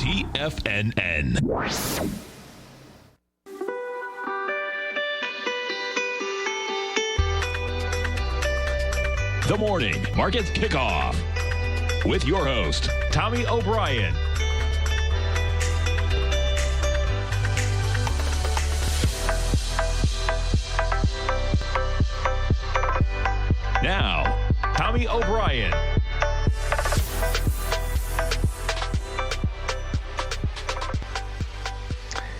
TFNN. The Morning Market Kickoff with your host, Tommy O'Brien. Now, Tommy O'Brien.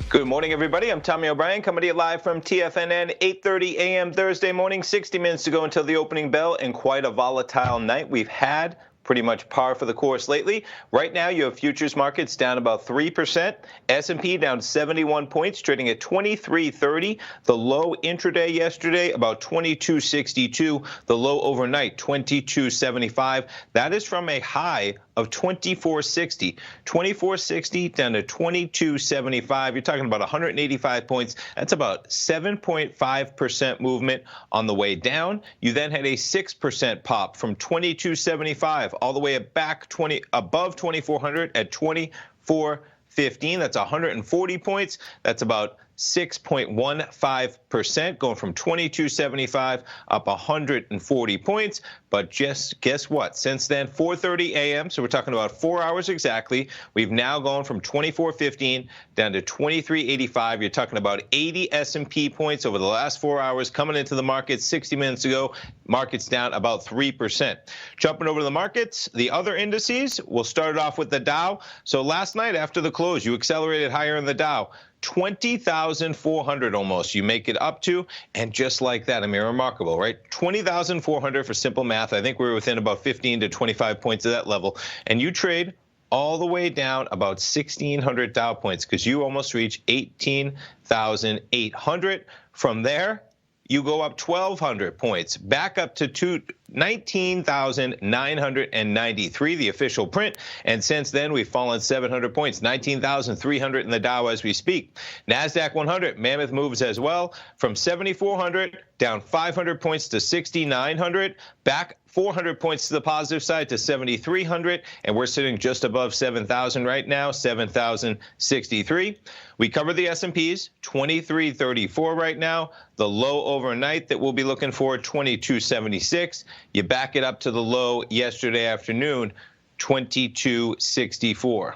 Good morning, everybody. I'm Tommy O'Brien, coming to you live from TFNN, 8:30 a.m. Thursday morning, 60 minutes to go until the opening bell, and quite a volatile night we've had. Pretty much par for the course lately. Right now, you have futures markets down about 3%. S&P down 71 points, trading at 2330. The low intraday yesterday, about 2262. The low overnight, 2275. That is from a high of 2460. 2460 down to 2275. You're talking about 185 points. That's about 7.5% movement on the way down. You then had a 6% pop from 2275 all the way back above 2400 at 2415. That's 140 points. That's about 6.15%, going from 2275 up 140 points. But just guess what? Since then, 4:30 a.m., so we're talking about 4 hours exactly, we've now gone from 2415 down to 2385. You're talking about 80 S&P points over the last 4 hours coming into the market 60 minutes ago. Markets down about 3%. Jumping over to the markets, the other indices, we'll start it off with the Dow. So last night after the close, you accelerated higher in the Dow. 20,400 almost you make it up to, and just like that, I mean, remarkable, right? 20,400 for simple math. I think we were within about 15 to 25 points of that level, and you trade all the way down about 1,600 Dow points because you almost reach 18,800. From there, you go up 1,200 points, back up to 19,993, the official print. And since then, we've fallen 700 points, 19,300 in the Dow as we speak. NASDAQ 100, mammoth moves as well, from 7,400 down 500 points to 6,900, back 400 points to the positive side to 7,300, and we're sitting just above 7,000 right now, 7,063. We covered the S&Ps, 2334 right now. The low overnight that we'll be looking for, 2276. You back it up to the low yesterday afternoon, 2264.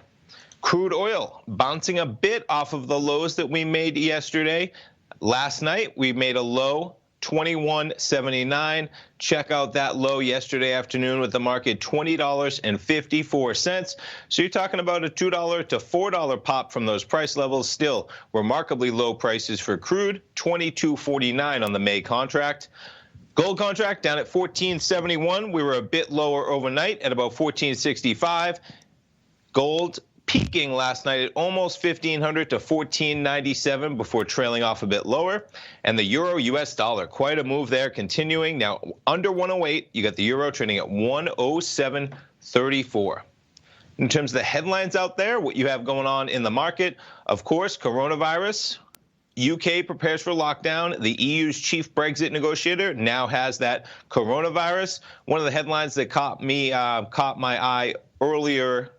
Crude oil bouncing a bit off of the lows that we made yesterday. Last night, we made a low, 21.79. Check out that low yesterday afternoon with the market $20.54. So you're talking about a $2 to $4 pop from those price levels. Still remarkably low prices for crude, $22.49 on the May contract. Gold contract down at $14.71. We were a bit lower overnight at about $14.65. Gold peaking last night at almost 1,500 to 14.97 before trailing off a bit lower. And the euro US dollar, quite a move there, continuing. Now under 108, you got the euro trading at 107.34. In terms of the headlines out there, what you have going on in the market, of course, coronavirus. UK prepares for lockdown. The EU's chief Brexit negotiator now has that coronavirus. One of the headlines that caught my eye earlier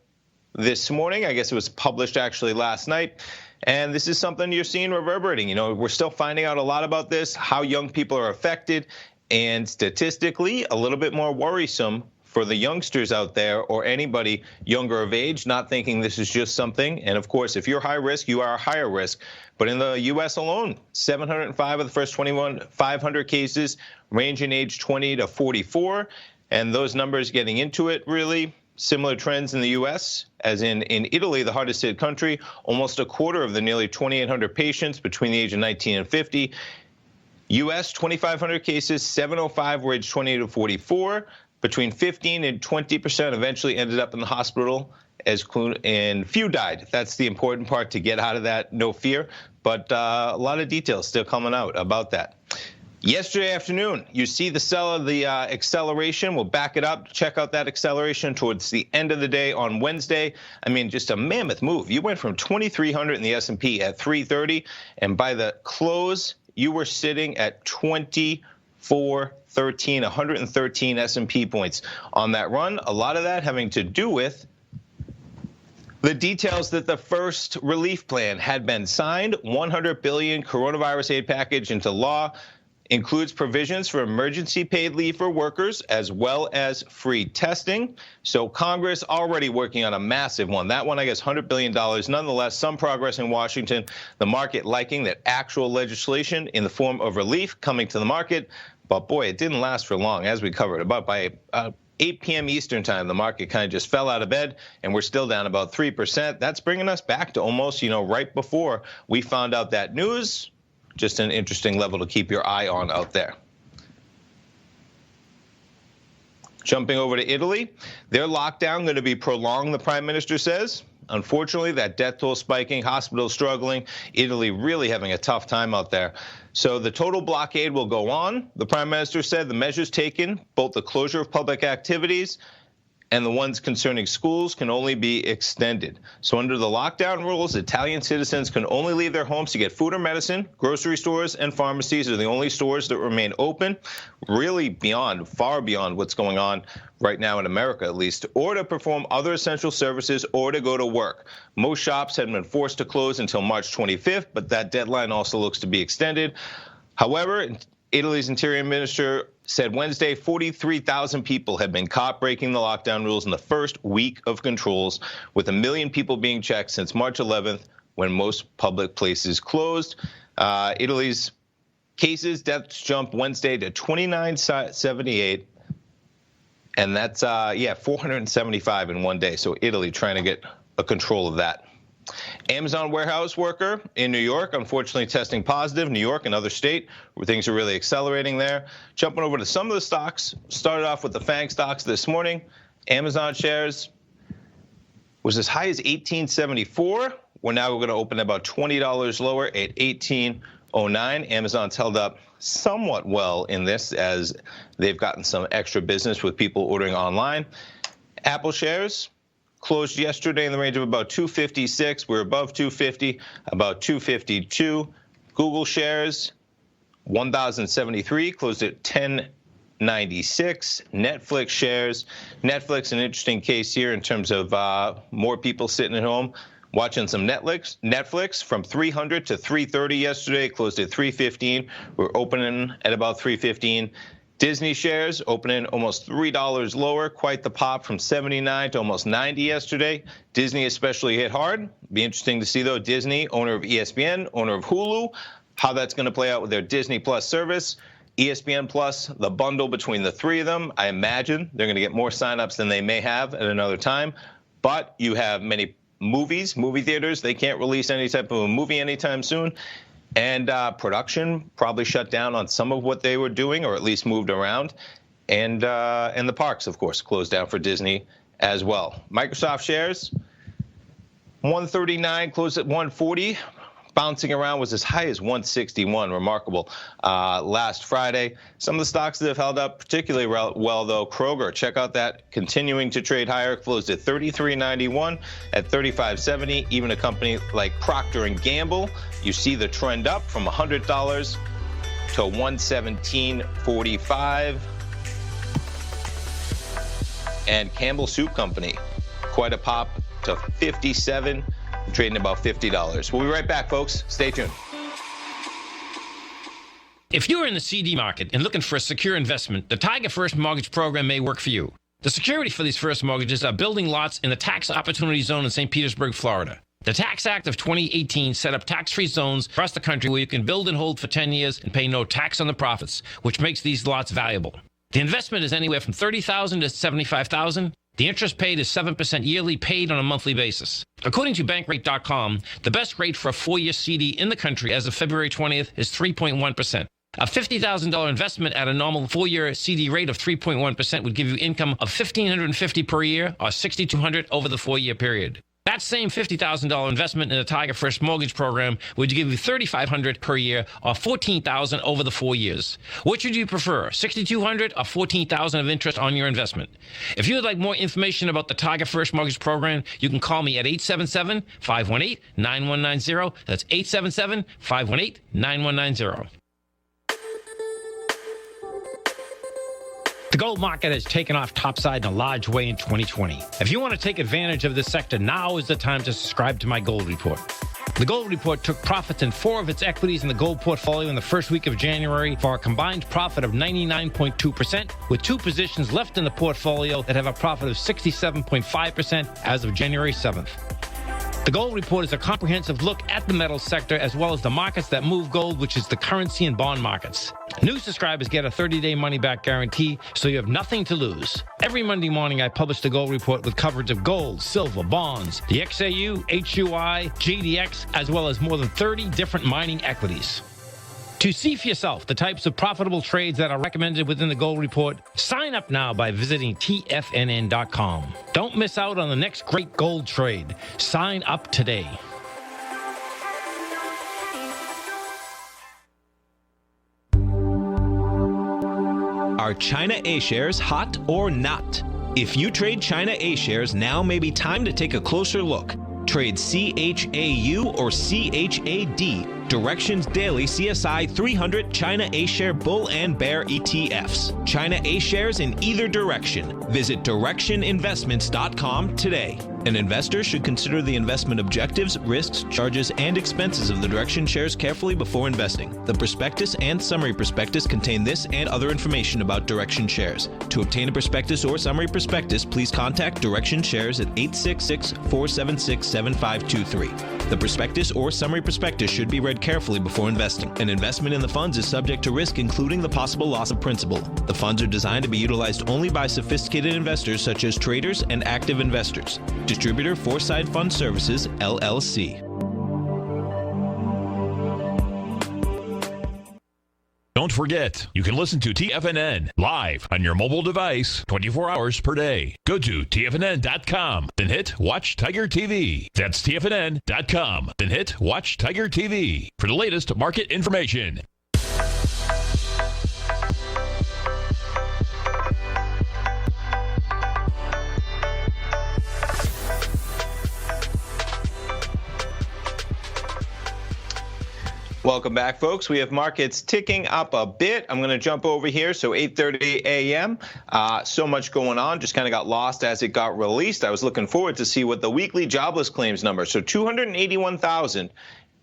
this morning, I guess it was published actually last night, and this is something you're seeing reverberating. You know, we're still finding out a lot about this, how young people are affected, and statistically a little bit more worrisome for the youngsters out there or anybody younger of age, not thinking this is just something. And of course, if you're high risk, you are a higher risk. But in the U.S. alone, 705 of the first 500 cases range in age 20 to 44, and those numbers getting into it really similar trends in the U.S. as in Italy, the hardest hit country, almost a quarter of the nearly 2,800 patients between the age of 19 and 50. U.S., 2,500 cases, 705 were age 20 to 44. Between 15 and 20% eventually ended up in the hospital, and few died. That's the important part to get out of that, no fear. But a lot of details still coming out about that. Yesterday afternoon, you see the acceleration. We'll back it up. Check out that acceleration towards the end of the day on Wednesday. I mean, just a mammoth move. You went from 2,300 in the S&P at 330, and by the close, you were sitting at 2413, 113 S&P points on that run. A lot of that having to do with The details that the first relief plan had been signed, $100 billion coronavirus aid package into law, includes provisions for emergency paid leave for workers as well as free testing. So Congress already working on a massive one. That one, I guess, $100 billion. Nonetheless, some progress in Washington, the market liking that actual legislation in the form of relief coming to the market. But boy, it didn't last for long, as we covered. About by 8 p.m. Eastern time, the market kind of just fell out of bed, and we're still down about 3%. That's bringing us back to almost, right before we found out that news. Just an interesting level to keep your eye on out there. Jumping over to Italy, their lockdown going to be prolonged, the prime minister says. Unfortunately, that death toll spiking, hospitals struggling, Italy really having a tough time out there. So the total blockade will go on. The prime minister said the measures taken, both the closure of public activities and the ones concerning schools, can only be extended. So under the lockdown rules, Italian citizens can only leave their homes to get food or medicine. Grocery stores and pharmacies are the only stores that remain open, really far beyond what's going on right now in America, at least, or to perform other essential services or to go to work. Most shops had been forced to close until March 25th, but that deadline also looks to be extended. However, Italy's interior minister said Wednesday 43,000 people have been caught breaking the lockdown rules in the first week of controls, with 1 million people being checked since March 11th, when most public places closed. Italy's cases, deaths jumped Wednesday to 2978, and that's 475 in one day. So Italy trying to get a control of that. Amazon warehouse worker in New York, unfortunately testing positive. New York, another state where things are really accelerating there. Jumping over to some of the stocks, started off with the FANG stocks this morning. Amazon shares was as high as $18.74. We're now going to open about $20 lower at $18.09. Amazon's held up somewhat well in this, as they've gotten some extra business with people ordering online. Apple shares closed yesterday in the range of about 256. We're above 250, about 252. Google shares, 1,073, closed at 1096. Netflix shares. Netflix, an interesting case here in terms of more people sitting at home watching some Netflix from 300 to 330 yesterday, closed at 315. We're opening at about 315. Disney shares opening almost $3 lower, quite the pop from 79 to almost 90 yesterday. Disney especially hit hard. Be interesting to see, though, Disney, owner of ESPN, owner of Hulu, how that's going to play out with their Disney Plus service. ESPN Plus, the bundle between the three of them, I imagine they're going to get more signups than they may have at another time. But you have many movie theaters. They can't release any type of a movie anytime soon. And production probably shut down on some of what they were doing, or at least moved around. And the parks, of course, closed down for Disney as well. Microsoft shares, 139, closed at 140. Bouncing around, was as high as 161, remarkable, last Friday. Some of the stocks that have held up particularly well, though, Kroger, check out that, continuing to trade higher, closed at $33.91, at $35.70. Even a company like Procter & Gamble, you see the trend up from $100 to $117.45. And Campbell Soup Company, quite a pop to $57. Trading about $50. We'll be right back, folks. Stay tuned. If you're in the CD market and looking for a secure investment, the Tiger First Mortgage Program may work for you. The security for these first mortgages are building lots in the Tax Opportunity Zone in St. Petersburg, Florida. The Tax Act of 2018 set up tax-free zones across the country where you can build and hold for 10 years and pay no tax on the profits, which makes these lots valuable. The investment is anywhere from $30,000 to $75,000. The interest paid is 7% yearly, paid on a monthly basis. According to Bankrate.com, the best rate for a 4-year CD in the country as of February 20th is 3.1%. A $50,000 investment at a normal 4-year CD rate of 3.1% would give you income of $1,550 per year, or $6,200 over the 4-year period. That same $50,000 investment in the Tiger First Mortgage Program would give you $3,500 per year, or $14,000 over the 4 years. Which would you prefer, $6,200 or $14,000 of interest on your investment? If you would like more information about the Tiger First Mortgage Program, you can call me at 877-518-9190. That's 877-518-9190. The gold market has taken off topside in a large way in 2020. If you want to take advantage of this sector, now is the time to subscribe to my Gold Report. The Gold Report took profits in 4 of its equities in the gold portfolio in the first week of January for a combined profit of 99.2%, with 2 positions left in the portfolio that have a profit of 67.5% as of January 7th. The Gold Report is a comprehensive look at the metals sector as well as the markets that move gold, which is the currency and bond markets. New subscribers get a 30-day money-back guarantee, so you have nothing to lose. Every Monday morning, I publish the Gold Report with coverage of gold, silver, bonds, the XAU, HUI, GDX, as well as more than 30 different mining equities. To see for yourself the types of profitable trades that are recommended within the Gold Report, sign up now by visiting TFNN.com. Don't miss out on the next great gold trade. Sign up today. Are China A-shares hot or not? If you trade China A-shares, now may be time to take a closer look. Trade CHAU or CHAD, Directions Daily CSI 300 China A-share Bull and Bear ETFs. China A-shares in either direction. Visit directioninvestments.com today. An investor should consider the investment objectives, risks, charges, and expenses of the Direction shares carefully before investing. The prospectus and summary prospectus contain this and other information about Direction shares. To obtain a prospectus or summary prospectus, please contact Direction Shares at 866-476-7523. The prospectus or summary prospectus should be read carefully before investing. An investment in the funds is subject to risk, including the possible loss of principal. The funds are designed to be utilized only by sophisticated investors such as traders and active investors. Distributor Foreside Fund Services, LLC. Don't forget, you can listen to TFNN live on your mobile device 24 hours per day. Go to TFNN.com, then hit Watch Tiger TV. That's TFNN.com, then hit Watch Tiger TV for the latest market information. Welcome back, folks. We have markets ticking up a bit. I'm going to jump over here. So 8:30 a.m. So much going on. Just kind of got lost as it got released. I was looking forward to see what the weekly jobless claims number. So 281,000.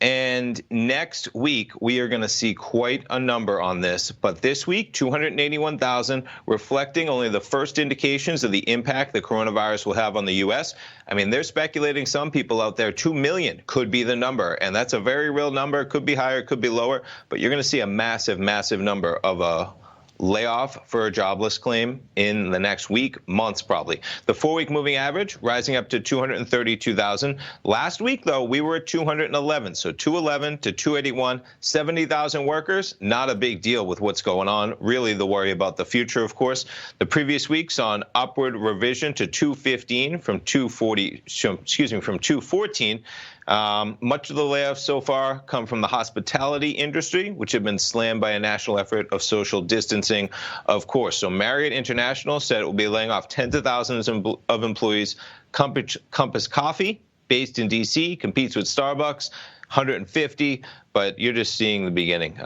And next week, we are going to see quite a number on this. But this week, 281,000, reflecting only the first indications of the impact the coronavirus will have on the U.S. I mean, they're speculating, some people out there, 2 million could be the number. And that's a very real number. Could be higher, could be lower. But you're going to see a massive, massive number of layoff for a jobless claim in the next week, months probably. The 4-week moving average rising up to 232,000. Last week, though, we were at 211. So 211 to 281, 70,000 workers, not a big deal with what's going on. Really the worry about the future, of course. The previous week saw an upward revision to 215 from 214. Much of the layoffs so far come from the hospitality industry, which have been slammed by a national effort of social distancing, of course. So Marriott International said it will be laying off tens of thousands of employees. Compass Coffee, based in D.C., competes with Starbucks, 150, but you're just seeing the beginning.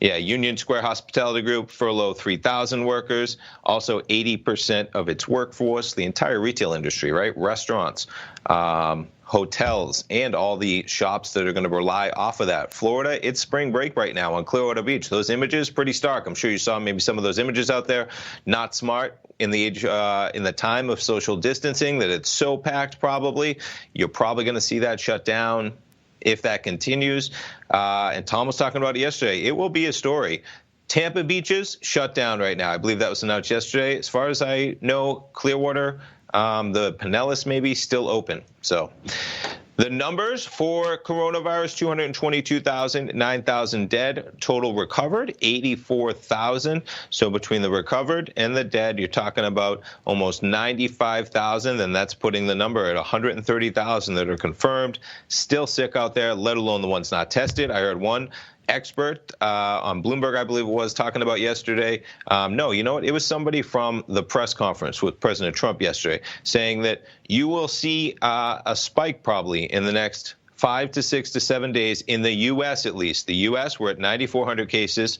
Union Square Hospitality Group furloughed 3,000 workers, also 80% of its workforce, the entire retail industry, right? Restaurants, hotels, and all the shops that are going to rely off of that. Florida, it's spring break right now on Clearwater Beach. Those images, pretty stark. I'm sure you saw maybe some of those images out there. Not smart in the age, in the time of social distancing, that it's so packed probably. You're probably going to see that shut down if that continues. And Tom was talking about it yesterday. It will be a story. Tampa beaches shut down right now. I believe that was announced yesterday. As far as I know, Clearwater, the Pinellas maybe still open. So the numbers for coronavirus: 222,000, 9,000 dead, total recovered 84,000. So between the recovered and the dead, you're talking about almost 95,000, and that's putting the number at 130,000 that are confirmed. Still sick out there, let alone the ones not tested. I heard one expert on Bloomberg, I believe it was, talking about yesterday. No, you know what? It was somebody from the press conference with President Trump yesterday saying that you will see a spike probably in the next 5 to 6 to 7 days in the U.S. at least. The U.S., we're at 9,400 cases.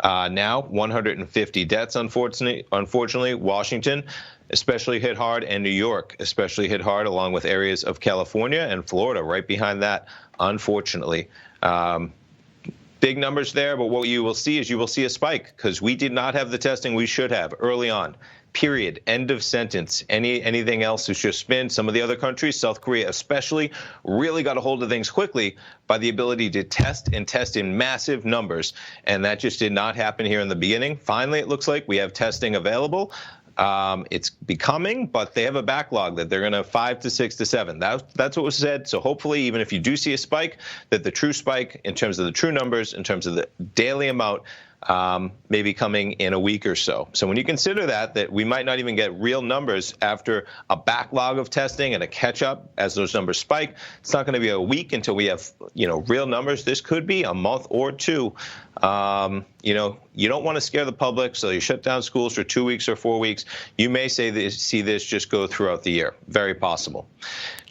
Now 150 deaths, unfortunately. Washington especially hit hard, and New York especially hit hard, along with areas of California and Florida right behind that, unfortunately. Big numbers there, but what you will see is a spike, because we did not have the testing we should have early on. Period. End of sentence. Anything else is just spin. Some of the other countries, South Korea especially, really got a hold of things quickly by the ability to test in massive numbers. And that just did not happen here in the beginning. Finally, it looks like we have testing available. It's becoming, but they have a backlog that they're going to 5 to 6 to 7. That's what was said. So hopefully, even if you do see a spike, that the true spike in terms of the true numbers, in terms of the daily amount, may be coming in a week or so. So when you consider that we might not even get real numbers after a backlog of testing and a catch up as those numbers spike, it's not going to be a week until we have, real numbers. This could be a month or two. You don't want to scare the public, so you shut down schools for 2 weeks or 4 weeks. You may see this just go throughout the year. Very possible.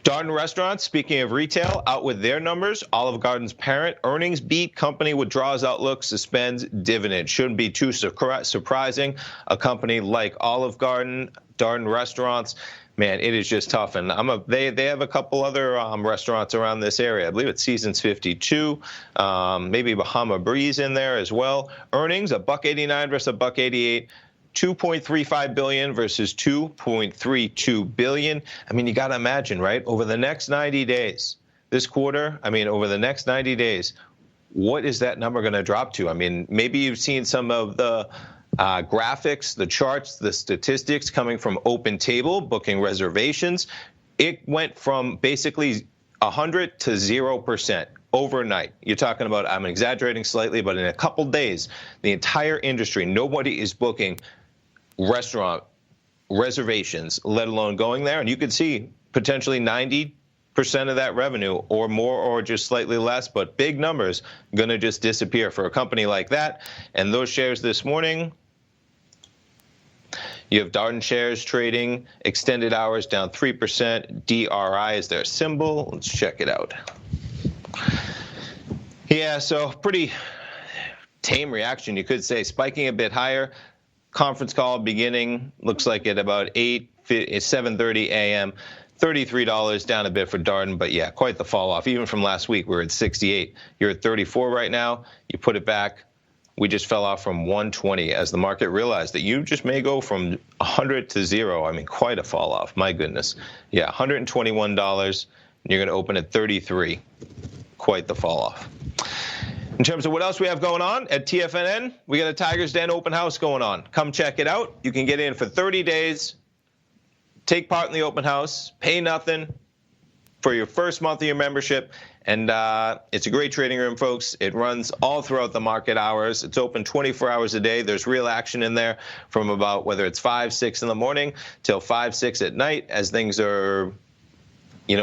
Darden Restaurants, speaking of retail, out with their numbers. Olive Garden's parent earnings beat. Company withdraws outlook, suspends dividend. Shouldn't be too surprising. A company like Olive Garden, Darden Restaurants, man, it is just tough. And they have a couple other restaurants around this area. I believe it's Seasons 52, maybe Bahama Breeze in there as well. Earnings, $1.89 versus $1.88. $2.35 billion versus $2.32 billion. I mean, you got to imagine, right? Over the next 90 days, this quarter, over the next 90 days, what is that number going to drop to? I mean, maybe you've seen some of the graphics, the charts, the statistics coming from OpenTable, booking reservations. It went from basically 100 to 0%. Overnight. You're talking about, I'm exaggerating slightly, but in a couple days, the entire industry, nobody is booking restaurant reservations, let alone going there. And you could see potentially 90% of that revenue or more or just slightly less, but big numbers going to just disappear for a company like that. And those shares this morning, you have Darden shares trading, extended hours down 3%. DRI is their symbol. Let's check it out. Yeah, so pretty tame reaction, you could say, spiking a bit higher. Conference call beginning, looks like at about 7:30 a.m. $33 down a bit for Darden, but yeah, quite the fall off. Even from last week, we were at 68. You're at 34 right now. You put it back. We just fell off from 120 as the market realized that you just may go from 100 to 0. I mean, quite a fall off. My goodness. Yeah, $121. And you're going to open at 33. Quite the fall off. In terms of what else we have going on at TFNN, we got a Tiger's Den open house going on. Come check it out. You can get in for 30 days, take part in the open house, pay nothing for your first month of your membership. And it's a great trading room, folks. It runs all throughout the market hours. It's open 24 hours a day. There's real action in there from about whether it's 5, 6 in the morning till 5, 6 at night as things are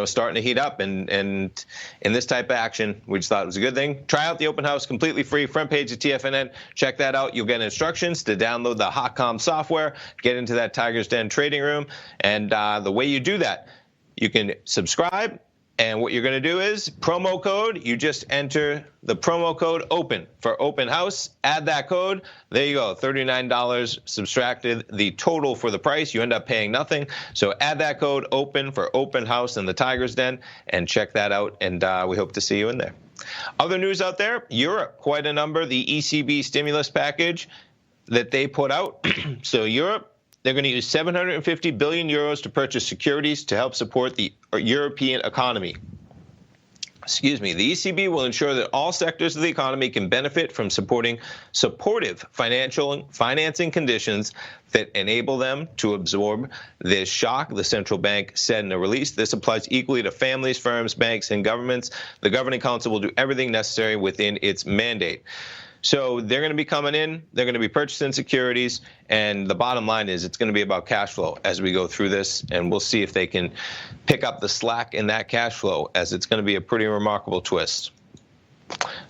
starting to heat up. And in this type of action, we just thought it was a good thing. Try out the open house completely free. Front page of TFNN. Check that out. You'll get instructions to download the HotCom software, get into that Tiger's Den trading room. And the way you do that, you can subscribe. And what you're going to do is promo code. You just enter the promo code OPEN for open house. Add that code. There you go. $39 subtracted the total for the price. You end up paying nothing. So add that code OPEN for open house in the Tiger's Den and check that out. And we hope to see you in there. Other news out there, Europe, quite a number. The Ecb Stimulus Package that they put out. So Europe, they're going to use 750 billion euros to purchase securities to help support the European economy. The ECB will ensure that all sectors of the economy can benefit from supportive financing conditions that enable them to absorb this shock, the central bank said in a release. This applies equally to families, firms, banks, and governments. The Governing Council will do everything necessary within its mandate. So they're going to be coming in, they're going to be purchasing securities, and the bottom line is it's going to be about cash flow as we go through this, and we'll see if they can pick up the slack in that cash flow, as it's going to be a pretty remarkable twist.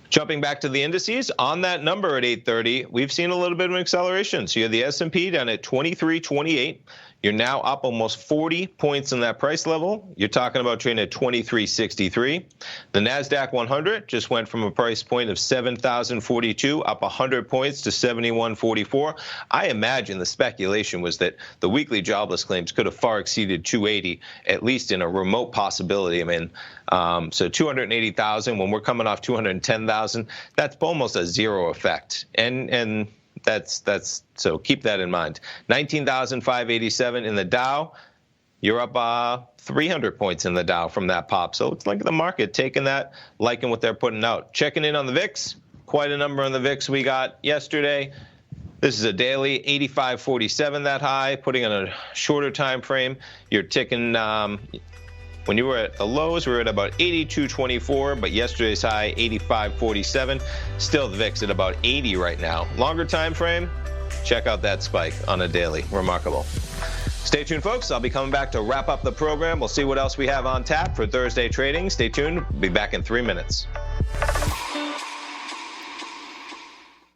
Jumping back to the indices, on that number at 830, we've seen a little bit of an acceleration. So you have the S&P down at 2328. You're now up almost 40 points in that price level. You're talking about trading at 2363. The NASDAQ 100 just went from a price point of 7,042 up 100 points to 7144. I imagine the speculation was that the weekly jobless claims could have far exceeded 280, at least in a remote possibility. I mean, so 280,000 when we're coming off 210,000, that's almost a zero effect. And that's so keep that in mind. 19,587 in the Dow. You're up 300 points in the Dow from that pop. So it's like the market taking that, liking what they're putting out. Checking in on the VIX. Quite a number on the VIX we got yesterday. This is a daily 85.47 that high. Putting on a shorter time frame, you're ticking. When you were at the lows, we were at about 82.24, but yesterday's high, 85.47. Still the VIX at about 80 right now. Longer time frame, check out that spike on a daily. Remarkable. Stay tuned, folks. I'll be coming back to wrap up the program. We'll see what else we have on tap for Thursday trading. Stay tuned. Be back in 3 minutes.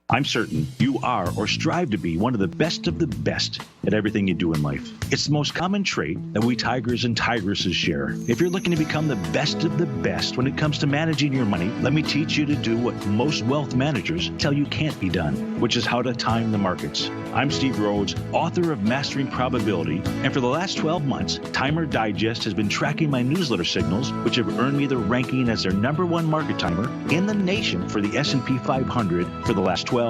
I'm certain you are or strive to be one of the best at everything you do in life. It's the most common trait that we tigers and tigresses share. If you're looking to become the best of the best when it comes to managing your money, let me teach you to do what most wealth managers tell you can't be done, which is how to time the markets. I'm Steve Rhodes, author of Mastering Probability, and for the last 12 months, Timer Digest has been tracking my newsletter signals, which have earned me the ranking as their #1 market timer in the nation for the S&P 500 for the last 12,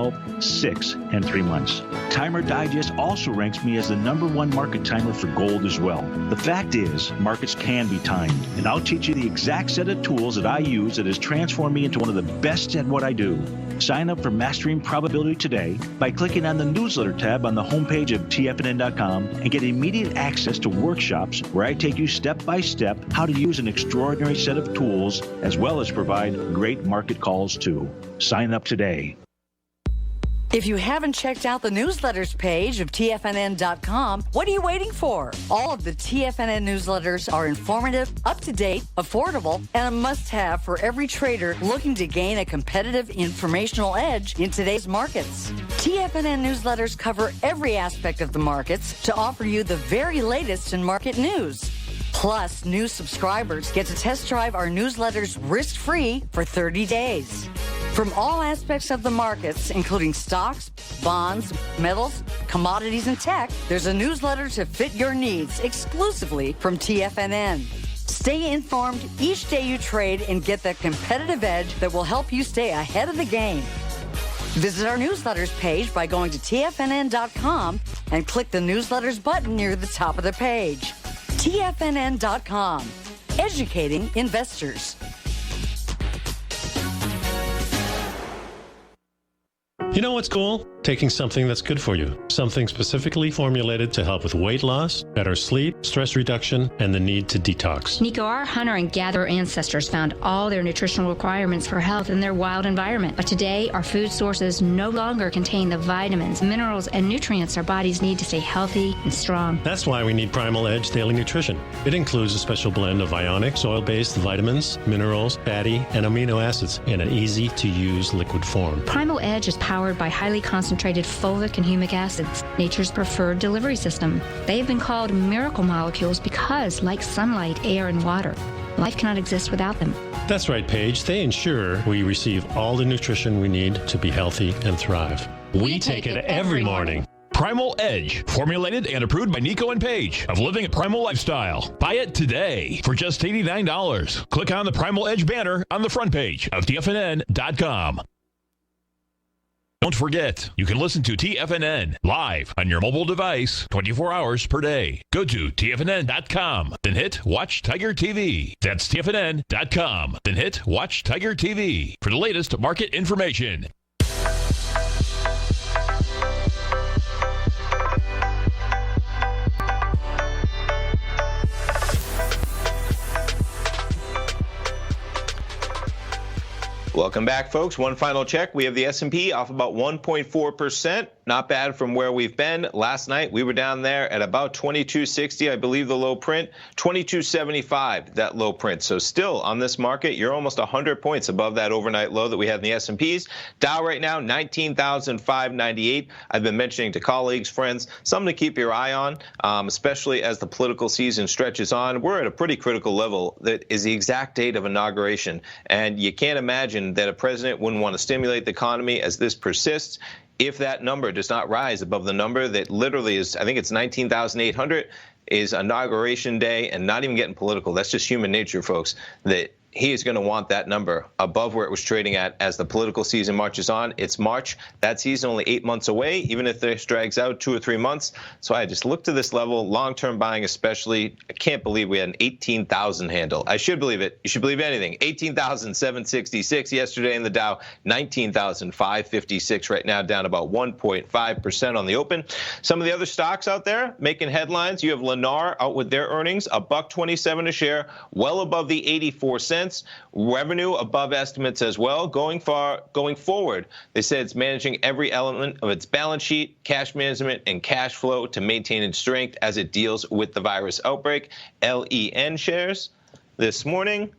6, and 3 months. Timer Digest also ranks me as the #1 market timer for gold as well. The fact is, markets can be timed, and I'll teach you the exact set of tools that I use that has transformed me into one of the best at what I do. Sign up for Mastering Probability today by clicking on the newsletter tab on the homepage of TFNN.com and get immediate access to workshops where I take you step by step how to use an extraordinary set of tools as well as provide great market calls too. Sign up today. If you haven't checked out the newsletters page of TFNN.com, what are you waiting for? All of the TFNN newsletters are informative, up-to-date, affordable, and a must-have for every trader looking to gain a competitive informational edge in today's markets. TFNN newsletters cover every aspect of the markets to offer you the very latest in market news. Plus, new subscribers get to test drive our newsletters risk-free for 30 days. From all aspects of the markets, including stocks, bonds, metals, commodities, and tech, there's a newsletter to fit your needs exclusively from TFNN. Stay informed each day you trade and get that competitive edge that will help you stay ahead of the game. Visit our newsletters page by going to TFNN.com and click the newsletters button near the top of the page. TFNN.com, educating investors. You know what's cool? Taking something that's good for you. Something specifically formulated to help with weight loss, better sleep, stress reduction, and the need to detox. Nico, our hunter and gatherer ancestors found all their nutritional requirements for health in their wild environment. But today, our food sources no longer contain the vitamins, minerals, and nutrients our bodies need to stay healthy and strong. That's why we need Primal Edge Daily Nutrition. It includes a special blend of ionic, soil-based vitamins, minerals, fatty, and amino acids in an easy-to-use liquid form. Primal Edge is powered by highly concentrated fulvic and humic acids, nature's preferred delivery system. They have been called miracle molecules because, like sunlight, air, and water, life cannot exist without them. That's right, Paige. They ensure we receive all the nutrition we need to be healthy and thrive. We take it every morning. Primal Edge, formulated and approved by Nico and Paige of Living a Primal Lifestyle. Buy it today for just $89. Click on the Primal Edge banner on the front page of TFNN.com. Don't forget, you can listen to TFNN live on your mobile device 24 hours per day. Go to TFNN.com, then hit Watch Tiger TV. That's TFNN.com, then hit Watch Tiger TV for the latest market information. Welcome back, folks. One final check. We have the S&P off about 1.4%. Not bad from where we've been. Last night, we were down there at about 2260, I believe the low print, 2275, that low print. So still on this market, you're almost 100 points above that overnight low that we had in the S&Ps. Dow right now, 19,598. I've been mentioning to colleagues, friends, something to keep your eye on, especially as the political season stretches on. We're at a pretty critical level that is the exact date of inauguration. And you can't imagine that a president wouldn't want to stimulate the economy as this persists. If that number does not rise above the number that literally is, I think it's 19,800, is inauguration day, and not even getting political. That's just human nature, folks, that he is going to want that number above where it was trading at as the political season marches on. It's March. That season only 8 months away, even if this drags out 2 or 3 months. So I just look to this level, long-term buying especially. I can't believe we had an 18,000 handle. I should believe it. You should believe anything. 18,766 yesterday in the Dow, 19,556 right now, down about 1.5% on the open. Some of the other stocks out there making headlines. You have Lennar out with their earnings, $1.27 a share, well above the 84 cents. Revenue above estimates as well. Going forward, they said it's managing every element of its balance sheet, cash management, and cash flow to maintain its strength as it deals with the virus outbreak. LEN shares this morning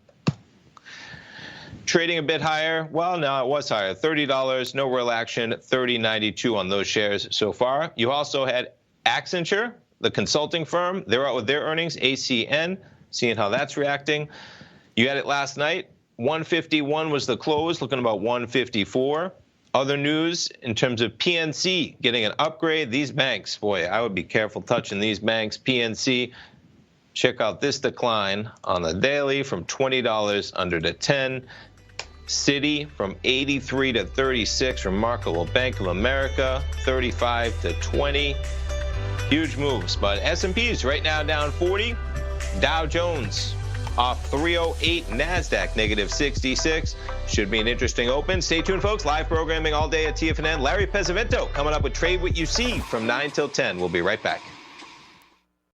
trading a bit higher. Well, no, it was higher. $30, no real action. $30.92 on those shares so far. You also had Accenture, the consulting firm. They're out with their earnings, ACN, seeing how that's reacting. You had it last night. 151 was the close, looking about 154. Other news in terms of PNC getting an upgrade. These banks, boy, I would be careful touching these banks. PNC, check out this decline on the daily from $20 under to 10. Citi from 83 to 36. Remarkable. Bank of America 35 to 20. Huge moves, but S&Ps right now down 40. Dow Jones off 308, NASDAQ negative 66. Should be an interesting open. Stay tuned, folks. Live programming all day at TFNN. Larry Pesavento coming up with Trade What You See from 9 till 10. We'll be right back.